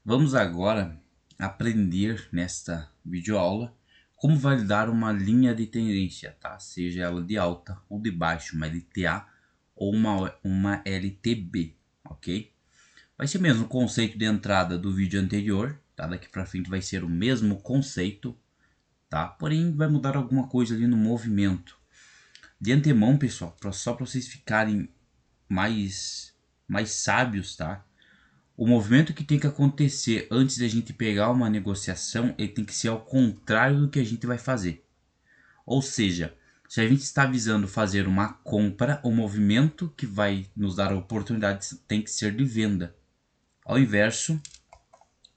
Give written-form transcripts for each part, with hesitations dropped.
Vamos agora aprender nesta videoaula como validar uma linha de tendência, tá? Seja ela de alta ou de baixa, uma LTA ou uma LTB, ok? Vai ser mesmo o conceito de entrada do vídeo anterior, tá? Daqui para frente vai ser o mesmo conceito, tá? Porém vai mudar alguma coisa ali no movimento. De antemão, pessoal, só para vocês ficarem mais sábios, tá? O movimento que tem que acontecer antes da gente pegar uma negociação, ele tem que ser ao contrário do que a gente vai fazer. Ou seja, se a gente está visando fazer uma compra, o movimento que vai nos dar a oportunidade tem que ser de venda. Ao inverso,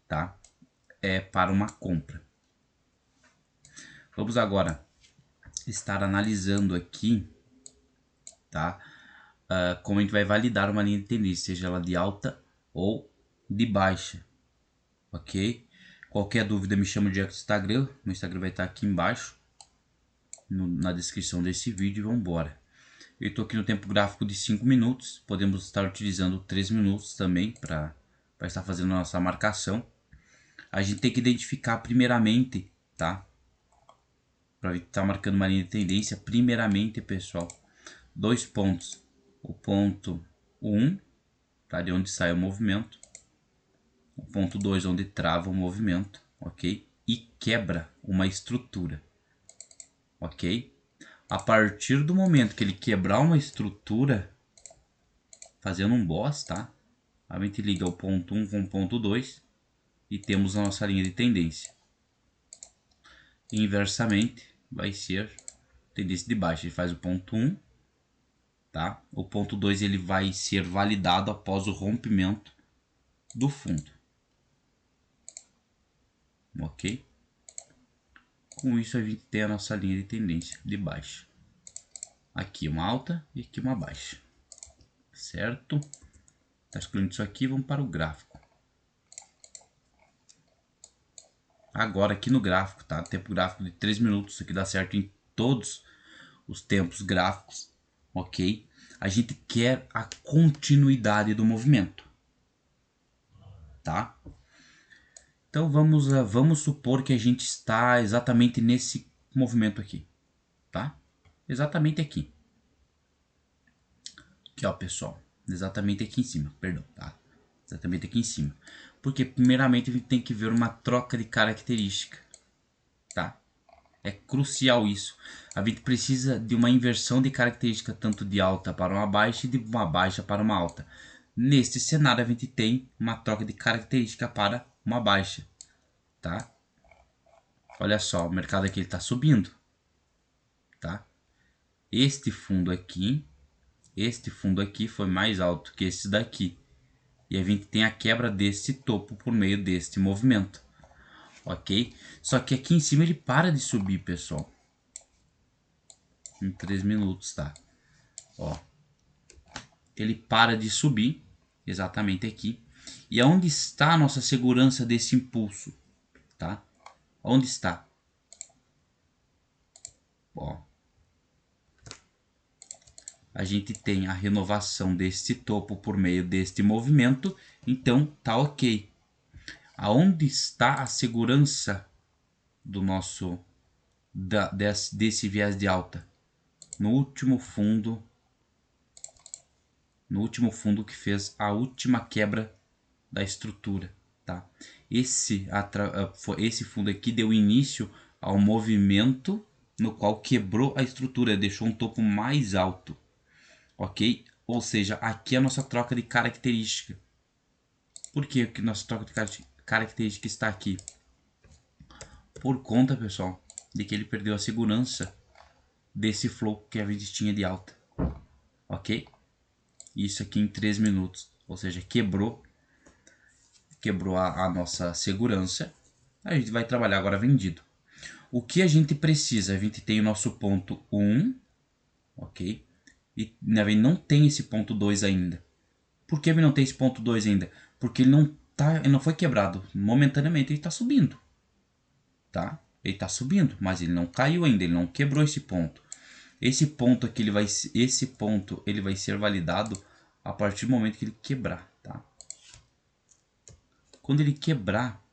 tá? É para uma compra. Vamos agora estar analisando aqui, tá? Como a gente vai validar uma linha de tendência, seja ela de alta ou de baixa, ok? Qualquer dúvida me chama direto no Instagram, meu Instagram vai estar aqui embaixo, na descrição desse vídeo, e vamos embora. Eu estou aqui no tempo gráfico de 5 minutos, podemos estar utilizando 3 minutos também para estar fazendo a nossa marcação. A gente tem que identificar primeiramente, tá? Para estar marcando uma linha de tendência, primeiramente, pessoal, dois pontos. O ponto 1, tá? De onde sai o movimento. O ponto 2, onde trava o movimento, ok? E quebra uma estrutura, ok? A partir do momento que ele quebrar uma estrutura, fazendo um boss, tá? A gente liga o ponto 1 com o ponto 2 e temos a nossa linha de tendência. Inversamente, vai ser tendência de baixa. Ele faz o ponto 1, tá? O ponto 2 ele vai ser validado após o rompimento do fundo. Ok? Com isso a gente tem a nossa linha de tendência de baixa. Aqui uma alta e aqui uma baixa. Certo? Tá excluindo isso aqui, vamos para o gráfico. Agora aqui no gráfico, tá? Tempo gráfico de 3 minutos, isso aqui dá certo em todos os tempos gráficos, ok? A gente quer a continuidade do movimento, tá? Então vamos supor que a gente está exatamente nesse movimento aqui, tá? Exatamente aqui. Aqui, ó, pessoal. Exatamente aqui em cima, perdão, tá? Exatamente aqui em cima. Porque primeiramente a gente tem que ver uma troca de característica, tá? É crucial isso. A gente precisa de uma inversão de característica tanto de alta para uma baixa e de uma baixa para uma alta. Neste cenário a gente tem uma troca de característica para uma baixa, tá? Olha só, o mercado aqui está subindo, tá? Este fundo aqui foi mais alto que esse daqui. E a gente tem a quebra desse topo por meio deste movimento, ok? Só que aqui em cima ele para de subir, pessoal. Em 3 minutos, tá? Ó, ele para de subir, exatamente aqui. E aonde está a nossa segurança desse impulso, tá? Onde está? Ó, a gente tem a renovação deste topo por meio deste movimento, então tá ok. Aonde está a segurança do nosso desse viés de alta? No último fundo que fez a última quebra da estrutura, tá? Esse fundo aqui deu início ao movimento no qual quebrou a estrutura, deixou um topo mais alto, ok? Ou seja, aqui é a nossa troca de característica. Por que nossa troca de característica está aqui? Por conta, pessoal, de que ele perdeu a segurança desse flow que a gente tinha de alta, ok? Isso aqui em 3 minutos, ou seja, quebrou a nossa segurança. A gente vai trabalhar agora vendido. O que a gente precisa? A gente tem o nosso ponto 1, ok? E não tem esse ponto 2 ainda. Por que ele não tem esse ponto 2 ainda? Porque ele não foi quebrado. Momentaneamente ele está subindo, tá? Ele está subindo, mas ele não caiu ainda, ele não quebrou esse ponto. Esse ponto aqui ele vai ser validado a partir do momento que ele quebrar, tá? Quando ele quebrar,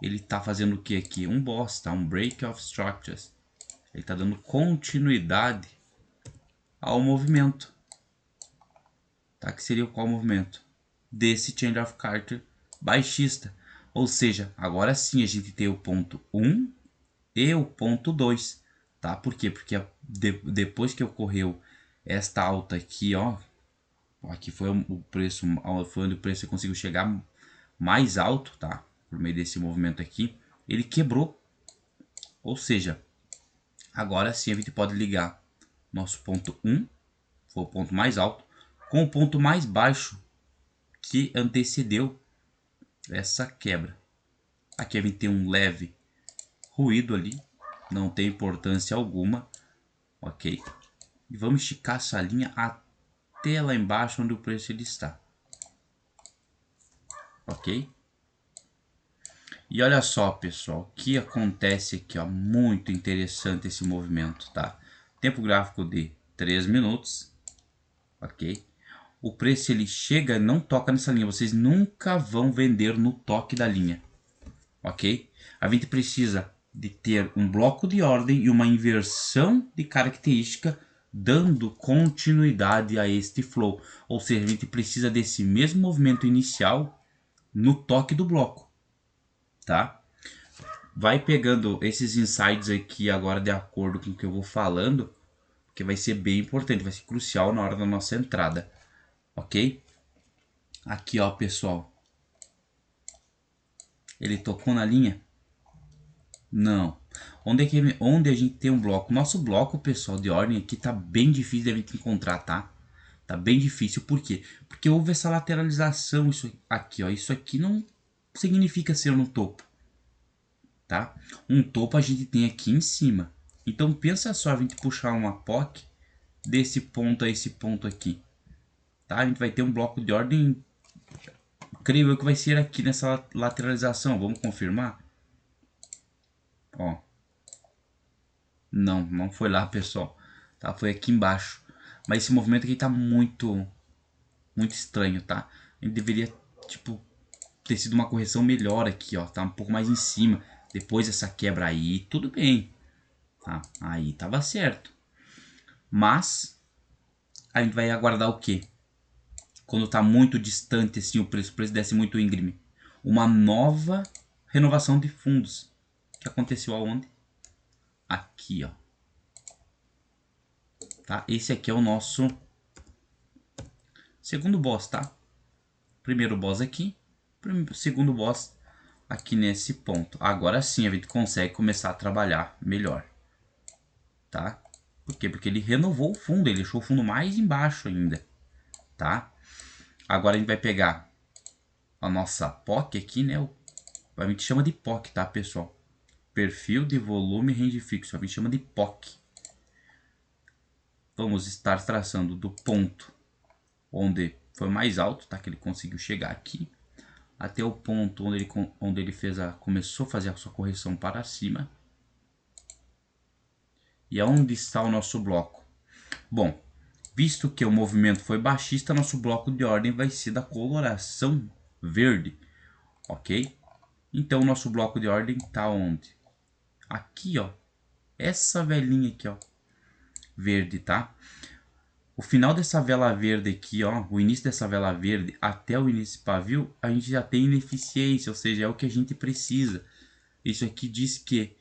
ele tá fazendo o que aqui? Um boss, tá? Um break of structures. Ele tá dando continuidade ao movimento. Tá? Que seria qual movimento? Desse change of character baixista. Ou seja, agora sim a gente tem o ponto 1 e o ponto 2. Tá? Por quê? Porque depois que ocorreu esta alta aqui, ó. Aqui foi o preço, foi onde o preço conseguiu chegar mais alto, tá? Por meio desse movimento aqui. Ele quebrou. Ou seja, agora sim a gente pode ligar nosso ponto 1, foi o ponto mais alto, com o ponto mais baixo que antecedeu essa quebra. Aqui a gente tem um leve ruído ali, não tem importância alguma, ok? E vamos esticar essa linha até lá embaixo onde o preço ele está, ok? E olha só, pessoal, o que acontece aqui, ó, muito interessante esse movimento, tá? Tempo gráfico de 3 minutos, ok? O preço ele chega, não toca nessa linha, vocês nunca vão vender no toque da linha, ok? A gente precisa de ter um bloco de ordem e uma inversão de característica dando continuidade a este flow, ou seja, a gente precisa desse mesmo movimento inicial no toque do bloco, tá? Vai pegando esses insights aqui agora de acordo com o que eu vou falando, que vai ser bem importante, vai ser crucial na hora da nossa entrada, ok? Aqui ó, pessoal, ele tocou na linha? Não. Onde a gente tem um bloco? Nosso bloco, pessoal, de ordem aqui tá bem difícil de a gente encontrar, tá? Tá bem difícil, por quê? Porque houve essa lateralização, isso aqui, ó. Isso aqui não significa ser no topo, tá? Um topo a gente tem aqui em cima. Então pensa só, a gente puxar uma POC desse ponto a esse ponto aqui, tá? A gente vai ter um bloco de ordem, creio eu que vai ser aqui nessa lateralização. Vamos confirmar? Ó. Não, não foi lá, pessoal. Tá? Foi aqui embaixo. Mas esse movimento aqui tá muito estranho, tá? Ele deveria, tipo, ter sido uma correção melhor aqui, ó. Tá um pouco mais em cima. Depois dessa quebra aí, tudo bem. Tá? Aí tava certo. Mas, a gente vai aguardar o quê? Quando tá muito distante, assim, o preço desce muito íngreme. Uma nova renovação de fundos. Que aconteceu aonde? Aqui, ó. Tá? Esse aqui é o nosso segundo boss, tá? Primeiro boss aqui, segundo boss aqui nesse ponto. Agora sim a gente consegue começar a trabalhar melhor, tá? Por quê? Porque ele renovou o fundo, ele deixou o fundo mais embaixo ainda, tá? Agora a gente vai pegar a nossa POC aqui, né? A gente chama de POC, tá, pessoal? Perfil de volume range fixo, a gente chama de POC. Vamos estar traçando do ponto onde foi mais alto, tá? Que ele conseguiu chegar aqui, até o ponto onde ele começou a fazer a sua correção para cima. E aonde está o nosso bloco? Bom, visto que o movimento foi baixista, nosso bloco de ordem vai ser da coloração verde, ok? Então, o nosso bloco de ordem está onde? Aqui, ó. Essa velinha aqui, ó. Verde, tá? O final dessa vela verde aqui, ó, o início dessa vela verde até o início do pavio, a gente já tem ineficiência, ou seja, é o que a gente precisa. Isso aqui diz que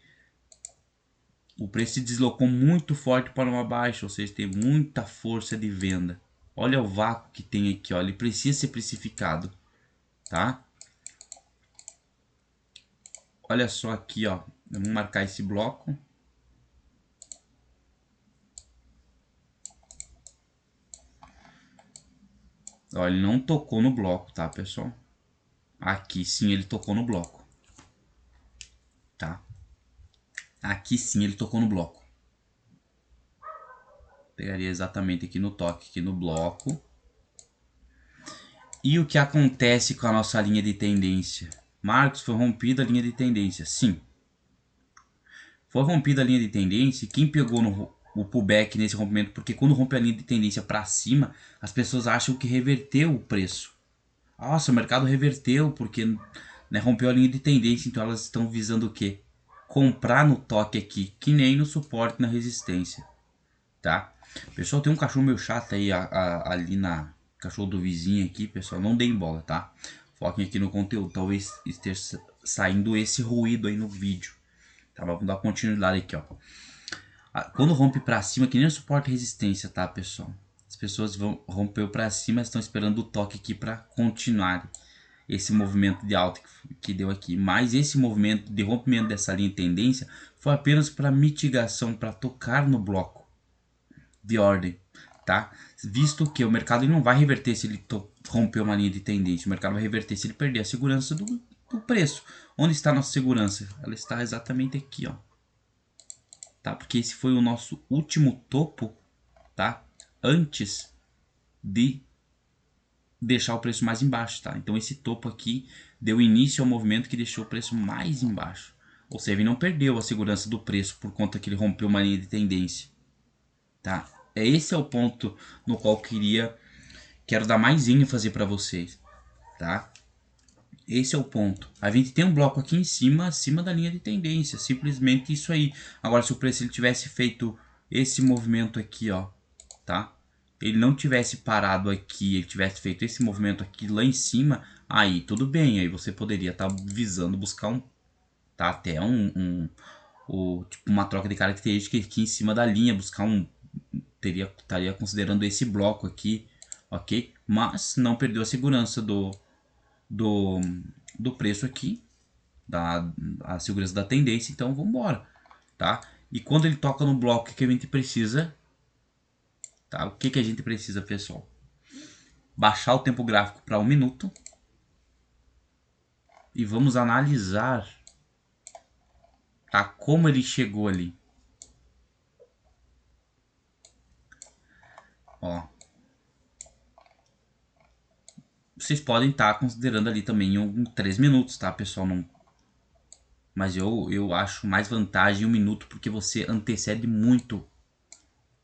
o preço se deslocou muito forte para uma baixa, ou seja, tem muita força de venda. Olha o vácuo que tem aqui, ó, ele precisa ser precificado, tá? Olha só aqui, ó, vamos marcar esse bloco. Ó, ele não tocou no bloco, tá, pessoal? Aqui sim ele tocou no bloco, tá? Aqui sim ele tocou no bloco. Pegaria exatamente aqui no toque, aqui no bloco. E o que acontece com a nossa linha de tendência? Marcos, foi rompida a linha de tendência. Sim. Foi rompida a linha de tendência. Quem pegou o pullback nesse rompimento? Porque quando rompe a linha de tendência para cima, as pessoas acham que reverteu o preço. Nossa, o mercado reverteu porque, né, rompeu a linha de tendência, então elas estão visando o quê? Comprar no toque aqui, que nem no suporte na resistência, tá? Pessoal, tem um cachorro meio chato aí ali na cachorro do vizinho aqui, pessoal, não deem bola, tá? Foquem aqui no conteúdo, talvez esteja saindo esse ruído aí no vídeo, tá? Vamos dar continuidade aqui, ó. Quando rompe pra cima, que nem o suporte e resistência, tá, pessoal? As pessoas vão romper pra cima, estão esperando o toque aqui para continuar esse movimento de alta que deu aqui. Mas esse movimento de rompimento dessa linha de tendência foi apenas para mitigação, para tocar no bloco de ordem, tá? Visto que o mercado ele não vai reverter se ele romper uma linha de tendência, o mercado vai reverter se ele perder a segurança do preço. Onde está a nossa segurança? Ela está exatamente aqui, ó. Tá? Porque esse foi o nosso último topo, tá? Antes de deixar o preço mais embaixo, tá? Então esse topo aqui deu início ao movimento que deixou o preço mais embaixo. Ou seja, ele não perdeu a segurança do preço por conta que ele rompeu uma linha de tendência, tá? Esse é o ponto no qual quero dar mais ênfase para vocês, tá? Esse é o ponto. A gente tem um bloco aqui em cima, acima da linha de tendência, simplesmente isso aí. Agora, se o preço ele tivesse feito esse movimento aqui, ó, tá? Ele não tivesse parado aqui, ele tivesse feito esse movimento aqui lá em cima, aí tudo bem, aí você poderia estar visando buscar tá, até tipo uma troca de característica aqui em cima da linha, buscar estaria considerando esse bloco aqui, ok? Mas não perdeu a segurança do, do preço aqui, a segurança da tendência, então vamos embora, tá? E quando ele toca no bloco que a gente precisa, tá? O que a gente precisa, pessoal? Baixar o tempo gráfico para 1 minuto e vamos analisar, tá? Como ele chegou ali. Ó, vocês podem estar considerando ali também 3 minutos, tá, pessoal? Não, mas eu acho mais vantagem 1 minuto porque você antecede muito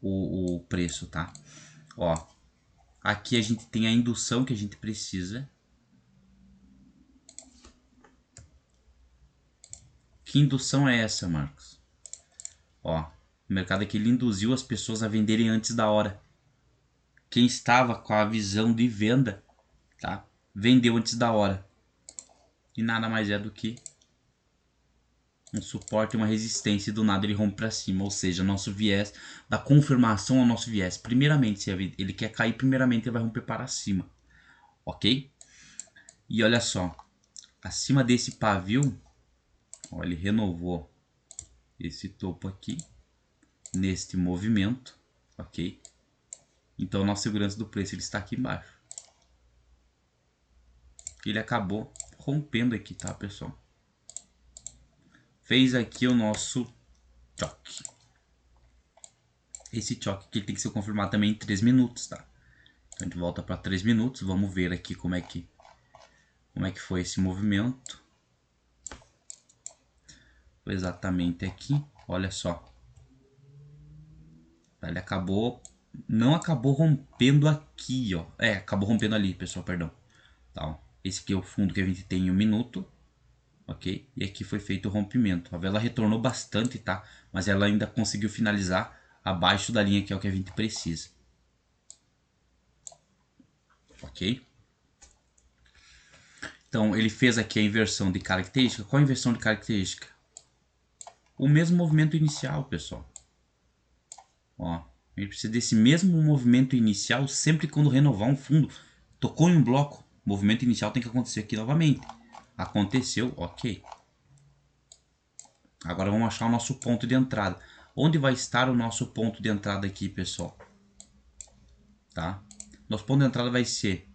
o preço, tá? Ó, aqui a gente tem a indução que a gente precisa. Que indução é essa, Marcos? Ó, o mercado aqui ele induziu as pessoas a venderem antes da hora. Quem estava com a visão de venda, tá? Vendeu antes da hora. E nada mais é do que um suporte e uma resistência, e do nada ele rompe para cima, ou seja, nosso viés da confirmação ao nosso viés. Primeiramente, se ele quer cair, primeiramente ele vai romper para cima, ok? E olha só, acima desse pavio, ó, ele renovou esse topo aqui neste movimento, ok? Então nossa segurança do preço ele está aqui embaixo. Ele acabou rompendo aqui, tá, pessoal? Fez aqui o nosso choque. Esse choque aqui tem que ser confirmado também em 3 minutos, tá? Então a gente volta para 3 minutos, vamos ver aqui como é que foi esse movimento. Foi exatamente aqui, olha só. Ele não acabou rompendo aqui, ó. Acabou rompendo ali, pessoal, perdão. Tá, ó. Esse aqui é o fundo que a gente tem em 1 minuto, ok? E aqui foi feito o rompimento. A vela retornou bastante, tá? Mas ela ainda conseguiu finalizar abaixo da linha que é o que a gente precisa. Ok? Então ele fez aqui a inversão de característica. Qual a inversão de característica? O mesmo movimento inicial, pessoal. Ó, a gente precisa desse mesmo movimento inicial sempre quando renovar um fundo. Tocou em um bloco, o movimento inicial tem que acontecer aqui novamente. Aconteceu, ok. Agora vamos achar o nosso ponto de entrada. Onde vai estar o nosso ponto de entrada aqui, pessoal? Tá? Nosso ponto de entrada vai ser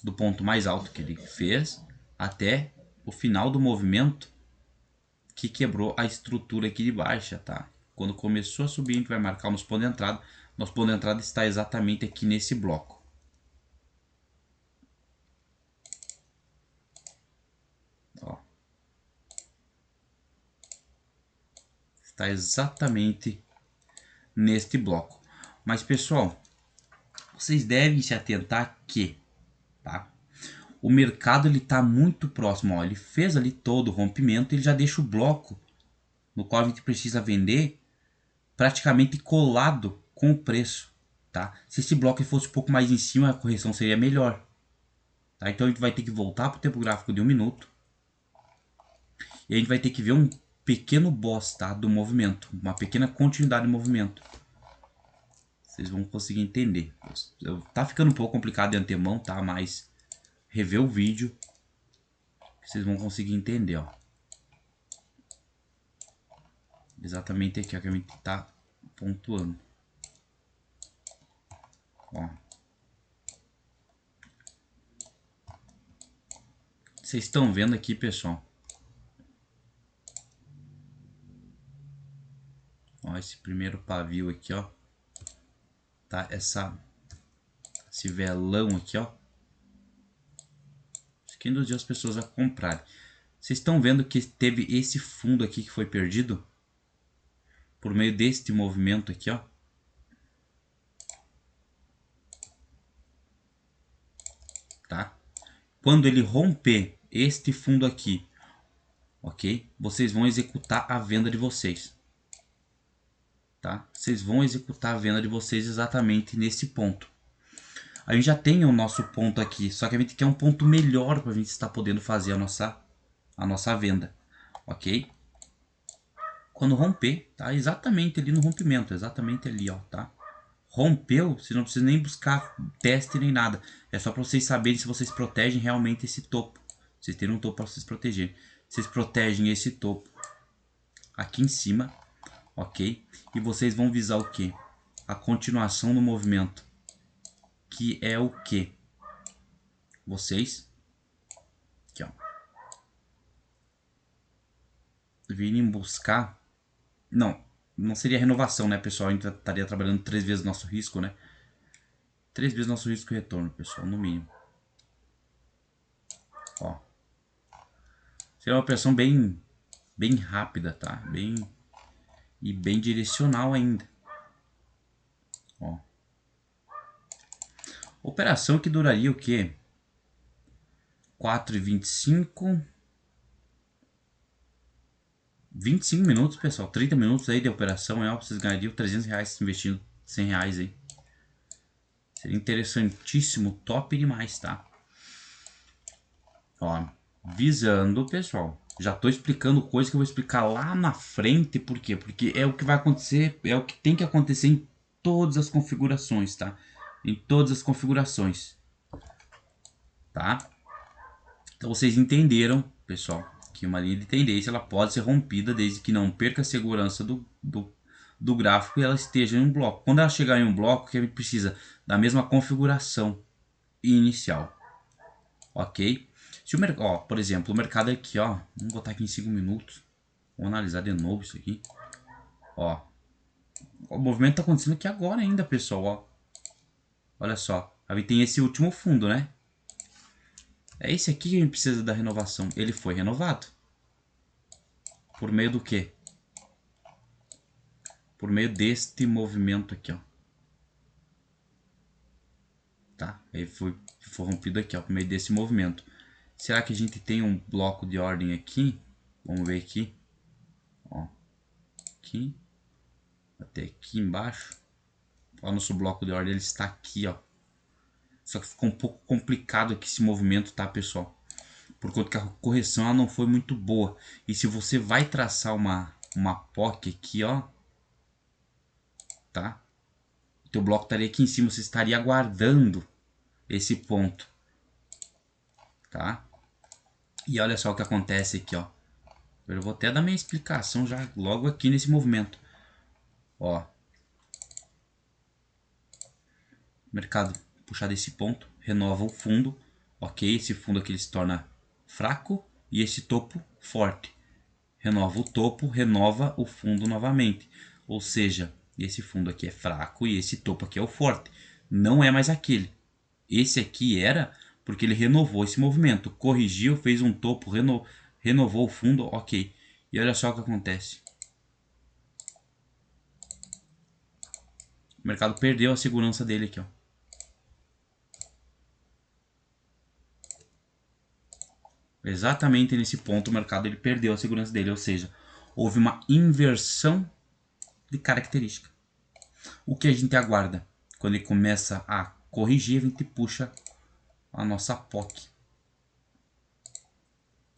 do ponto mais alto que ele fez até o final do movimento que quebrou a estrutura aqui de baixa, tá? Quando começou a subir, a gente vai marcar o nosso ponto de entrada. Nosso ponto de entrada está exatamente aqui nesse bloco. Ó. Está exatamente neste bloco. Mas, pessoal, vocês devem se atentar que, tá? o mercado ele tá muito próximo, ó, ele fez ali todo o rompimento, ele já deixa o bloco no qual a gente precisa vender praticamente colado com o preço, tá? Se esse bloco fosse um pouco mais em cima, a correção seria melhor, tá? Então a gente vai ter que voltar para o tempo gráfico de 1 minuto e a gente vai ter que ver um pequeno boss, tá? Do movimento, uma pequena continuidade de movimento. Vocês vão conseguir entender. Tá ficando um pouco complicado de antemão, tá? Mas rever o vídeo que vocês vão conseguir entender, ó. Exatamente aqui ó, que a gente tá pontuando. Ó. Vocês estão vendo aqui, pessoal? Ó, esse primeiro pavio aqui, ó. Tá? Esse velão aqui, ó. Isso aqui induziu as pessoas a comprarem. Vocês estão vendo que teve esse fundo aqui que foi perdido? Por meio deste movimento aqui, ó. Tá? Quando ele romper este fundo aqui, ok? Vocês vão executar a venda de vocês. Tá? Vocês vão executar a venda de vocês exatamente nesse ponto. A gente já tem o nosso ponto aqui, só que a gente quer um ponto melhor para a gente estar podendo fazer a nossa venda, ok? Quando romper, tá? Exatamente ali no rompimento, exatamente ali, ó, tá? Rompeu, você não precisa nem buscar teste nem nada. É só para vocês saberem se vocês protegem realmente esse topo. Vocês terem um topo para vocês protegerem. Vocês protegem esse topo aqui em cima, ok? E vocês vão visar o que? A continuação do movimento. Que é o que? Vocês aqui, ó, virem buscar. Não seria renovação, né, pessoal? A gente estaria trabalhando 3 vezes o nosso risco, né? 3 vezes o nosso risco e retorno, pessoal, no mínimo. Ó. Seria uma operação bem rápida, tá? Bem direcional ainda. Ó. Operação que duraria o quê? 4,25. 25 minutos, pessoal. 30 minutos aí de operação. É, ó, vocês ganhariam 300 reais investindo 100 reais aí. Seria interessantíssimo. Top demais, tá? Ó. Visando, pessoal. Já tô explicando coisa que eu vou explicar lá na frente. Por quê? Porque é o que vai acontecer. É o que tem que acontecer em todas as configurações, tá? Em todas as configurações. Tá? Então vocês entenderam, pessoal, que uma linha de tendência ela pode ser rompida desde que não perca a segurança do gráfico e ela esteja em um bloco. Quando ela chegar em um bloco, que a gente precisa da mesma configuração inicial, ok? Se o mercado, por exemplo, o mercado aqui, ó, vamos botar aqui em 5 minutos, vamos analisar de novo isso aqui, ó, o movimento está acontecendo aqui agora ainda, pessoal, ó, olha só, aí tem esse último fundo, né? É esse aqui que a gente precisa da renovação. Ele foi renovado. Por meio do quê? Por meio deste movimento aqui, ó. Tá? Ele foi rompido aqui, ó, por meio desse movimento. Será que a gente tem um bloco de ordem aqui? Vamos ver aqui. Ó. Aqui. Até aqui embaixo. O nosso bloco de ordem ele está aqui, ó. Só que ficou um pouco complicado aqui esse movimento, tá, pessoal? Por conta que a correção ela não foi muito boa. E se você vai traçar uma POC aqui, ó, tá? O teu bloco estaria aqui em cima, você estaria aguardando esse ponto, tá? E olha só o que acontece aqui, ó. Eu vou até dar minha explicação já logo aqui nesse movimento. Ó. Mercado puxar desse ponto, renova o fundo, ok? Esse fundo aqui ele se torna fraco e esse topo forte. Renova o topo, renova o fundo novamente. Ou seja, esse fundo aqui é fraco e esse topo aqui é o forte. Não é mais aquele. Esse aqui era porque ele renovou esse movimento. Corrigiu, fez um topo, renovou o fundo, ok. E olha só o que acontece. O mercado perdeu a segurança dele aqui, ó. Exatamente nesse ponto o mercado ele perdeu a segurança dele, ou seja, houve uma inversão de característica. O que a gente aguarda? Quando ele começa a corrigir, a gente puxa a nossa POC.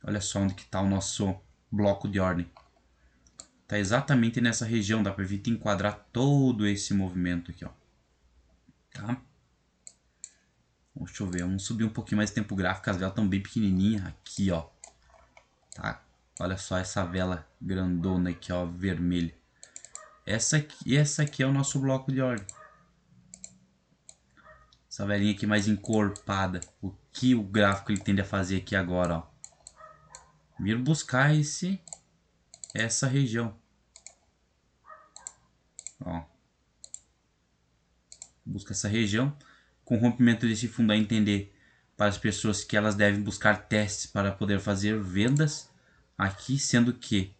Olha só onde que está o nosso bloco de ordem. Está exatamente nessa região, dá para a gente enquadrar todo esse movimento aqui, ó. Tá? Deixa eu ver, vamos subir um pouquinho mais de tempo gráfico, as velas estão bem pequenininhas aqui, ó. Tá? Olha só essa vela grandona aqui, ó, vermelha. Essa aqui é o nosso bloco de ordem. Essa velinha aqui mais encorpada. O que o gráfico ele tende a fazer aqui agora, ó? Vir buscar essa região. Ó. Busca essa região. Com o rompimento desse fundo a entender para as pessoas que elas devem buscar testes para poder fazer vendas. Aqui, sendo que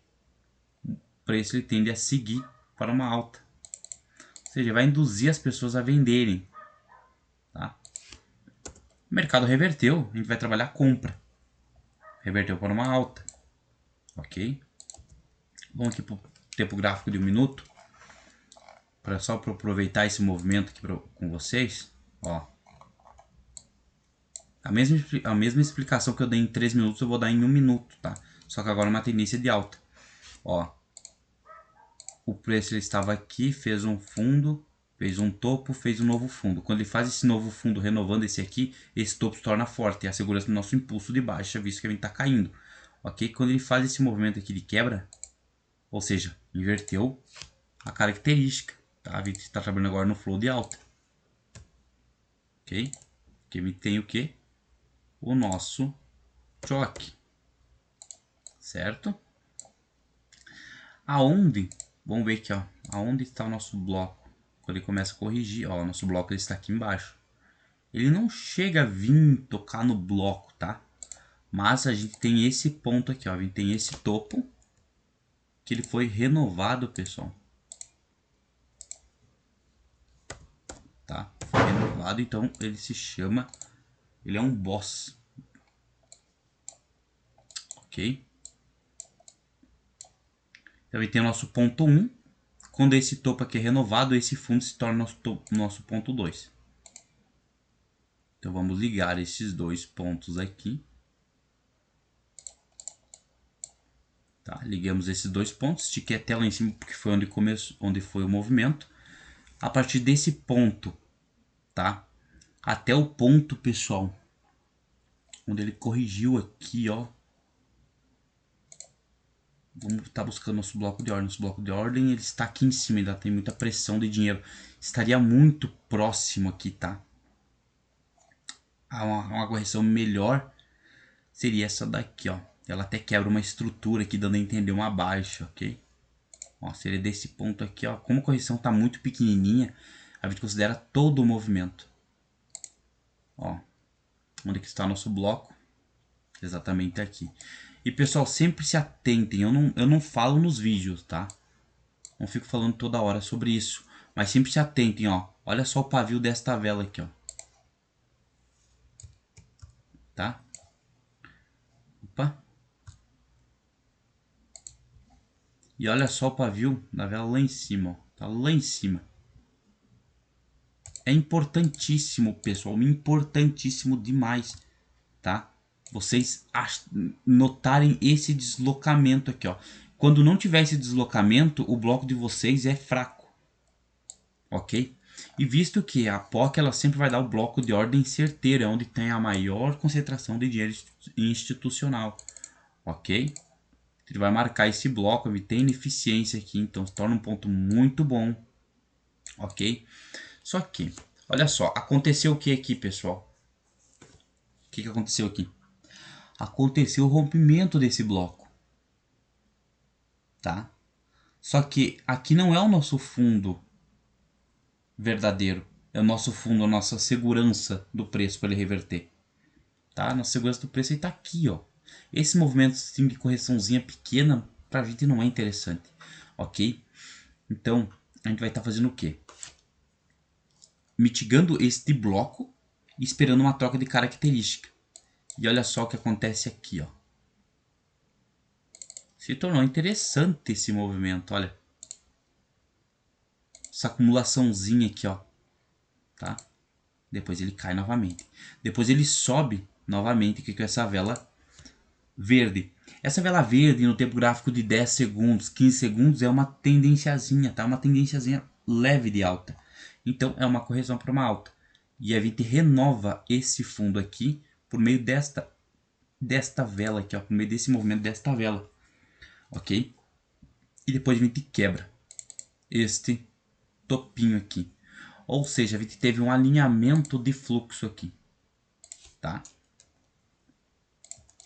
o preço ele tende a seguir para uma alta. Ou seja, vai induzir as pessoas a venderem. Tá? O mercado reverteu, a gente vai trabalhar compra. Reverteu para uma alta. Ok? Vamos aqui para o tempo gráfico de 1 minuto. Só para aproveitar esse movimento aqui com vocês. Ó. A mesma explicação que eu dei em 3 minutos eu vou dar em 1 minuto. Tá? Só que agora é uma tendência de alta. Ó. O preço ele estava aqui, fez um fundo, fez um topo, fez um novo fundo. Quando ele faz esse novo fundo renovando esse aqui, esse topo se torna forte. É a segurança do nosso impulso de baixa, visto que a gente está caindo. Ok? Quando ele faz esse movimento aqui de quebra, ou seja, inverteu a característica. Tá? A gente está trabalhando agora no flow de alta. Ok? Aqui tem o que? O nosso choque. Certo? Aonde? Vamos ver aqui, ó. Aonde está o nosso bloco? Quando ele começa a corrigir, ó, o nosso bloco ele está aqui embaixo. Ele não chega a vir tocar no bloco, tá? Mas a gente tem esse ponto aqui, ó. A gente tem esse topo que ele foi renovado, pessoal. Tá? Foi renovado, então ele se chama... Ele é um boss. Ok? Então ele tem o nosso ponto 1. Quando esse topo aqui é renovado, esse fundo se torna nosso ponto 2. Então vamos ligar esses dois pontos aqui. Tá? Ligamos esses dois pontos, estiquei até lá em cima porque foi onde foi o movimento. A partir desse ponto, tá? Até o ponto, pessoal, onde ele corrigiu aqui, ó. Vamos estar buscando nosso bloco de ordem. Nosso bloco de ordem ele está aqui em cima, ainda tem muita pressão de dinheiro. Estaria muito próximo aqui, tá? Uma correção melhor seria essa daqui, ó. Ela até quebra uma estrutura aqui, dando a entender uma baixa, ok? Ó, seria desse ponto aqui, ó. Como a correção está muito pequenininha, a gente considera todo o movimento. Ó, onde que está nosso bloco? Exatamente aqui. E pessoal, sempre se atentem. Eu não falo nos vídeos, tá? Não fico falando toda hora sobre isso. Mas sempre se atentem, ó. Olha só o pavio desta vela aqui, ó. Tá? Opa. E olha só o pavio da vela lá em cima, ó. Tá lá em cima. É importantíssimo, pessoal. Importantíssimo demais, tá? Vocês notarem esse deslocamento aqui, ó. Quando não tiver esse deslocamento, o bloco de vocês é fraco. Ok? E visto que a POC ela sempre vai dar o bloco de ordem certeiro, é onde tem a maior concentração de dinheiro institucional. Ok? Ele vai marcar esse bloco, ele tem ineficiência aqui, então se torna um ponto muito bom. Ok? Só que, olha só, aconteceu o que aqui, pessoal? O que aconteceu aqui? Aconteceu o rompimento desse bloco. Tá? Só que aqui não é o nosso fundo verdadeiro. É o nosso fundo, a nossa segurança do preço para ele reverter. Tá? Nossa segurança do preço está aqui, ó. Esse movimento assim, de correçãozinha pequena para a gente não é interessante, ok? Então a gente vai estar fazendo o quê? Mitigando este bloco e esperando uma troca de característica. E olha só o que acontece aqui, ó. Se tornou interessante esse movimento, olha. Essa acumulaçãozinha aqui, ó. Tá? Depois ele cai novamente. Depois ele sobe novamente aqui com essa vela verde. Essa vela verde no tempo gráfico de 10 segundos, 15 segundos é uma tendenciazinha, tá? Uma tendenciazinha leve de alta. Então é uma correção para uma alta. E a gente renova esse fundo aqui por meio desta vela aqui, ó, por meio desse movimento desta vela. OK? E depois a gente quebra este topinho aqui. Ou seja, a gente teve um alinhamento de fluxo aqui, tá?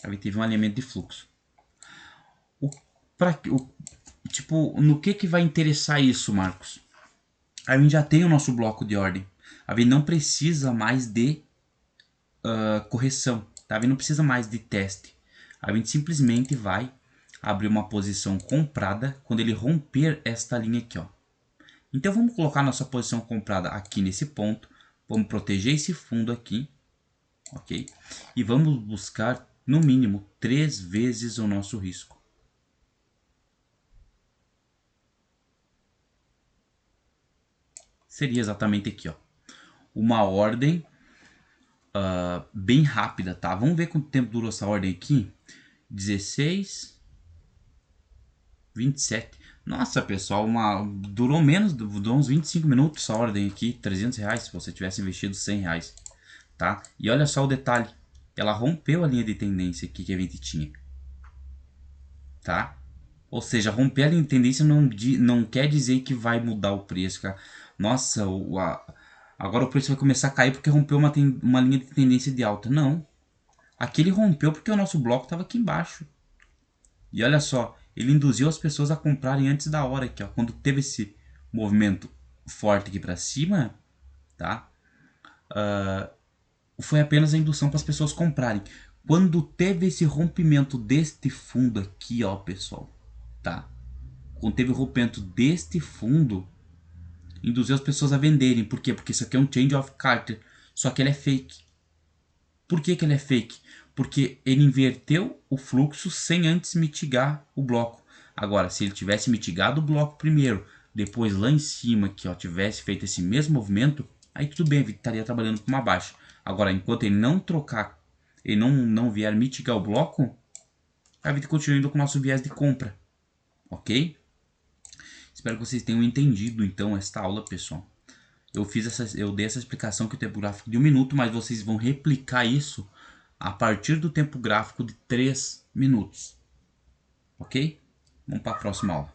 A gente teve um alinhamento de fluxo. Tipo, no que vai interessar isso, Marcos? A gente já tem o nosso bloco de ordem. A gente não precisa mais de correção, tá? A gente não precisa mais de teste. A gente simplesmente vai abrir uma posição comprada quando ele romper esta linha aqui, ó. Então vamos colocar nossa posição comprada aqui nesse ponto. Vamos proteger esse fundo aqui, ok? E vamos buscar no mínimo 3 vezes o nosso risco. Seria exatamente aqui, ó. Uma ordem bem rápida, tá? Vamos ver quanto tempo durou essa ordem aqui. 16, 27. Nossa, pessoal, durou uns 25 minutos essa ordem aqui. R$300 se você tivesse investido R$100, tá? E olha só o detalhe. Ela rompeu a linha de tendência aqui que a gente tinha, tá? Ou seja, romper a linha de tendência não quer dizer que vai mudar o preço, cara. Nossa, agora o preço vai começar a cair porque rompeu uma linha de tendência de alta. Não. Aqui ele rompeu porque o nosso bloco estava aqui embaixo. E olha só, ele induziu as pessoas a comprarem antes da hora aqui, ó. Quando teve esse movimento forte aqui para cima, tá? Foi apenas a indução para as pessoas comprarem. Quando teve esse rompimento deste fundo aqui, ó, pessoal, tá? Quando teve o rompimento deste fundo, induziu as pessoas a venderem. Por quê? Porque isso aqui é um change of Carter, só que ele é fake. Por que ele é fake? Porque ele inverteu o fluxo sem antes mitigar o bloco. Agora, se ele tivesse mitigado o bloco primeiro, depois lá em cima aqui, ó, tivesse feito esse mesmo movimento, aí tudo bem, ele estaria trabalhando com uma baixa. Agora, enquanto ele não trocar, ele não vier mitigar o bloco, a gente continua indo com o nosso viés de compra. Ok? Espero que vocês tenham entendido então esta aula, pessoal. Eu dei essa explicação que o tempo gráfico de 1 minuto, mas vocês vão replicar isso a partir do tempo gráfico de 3 minutos. Ok? Vamos para a próxima aula.